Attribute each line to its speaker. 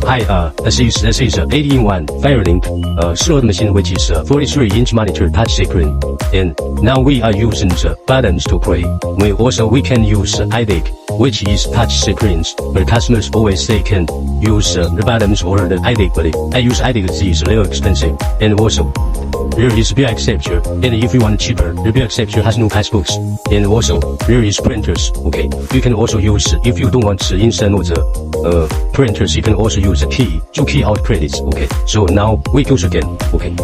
Speaker 1: Hi, this is 8-in-1 Firelink slot machine, which is a 43-inch monitor touch screen. And now we are using the buttons to play. We can use iDeck, which is touch screens, but customers always say can use the buttons or the iDeck, but I use iDeck, this is a little expensive. And also, there is bill acceptor, and if you want cheaper, the bill acceptor has no passbooks. And also, there is printers, okay. You can also use, if you don't want the instant or the printers, you can also use a key to key out credits, okay. So now we go again, okay.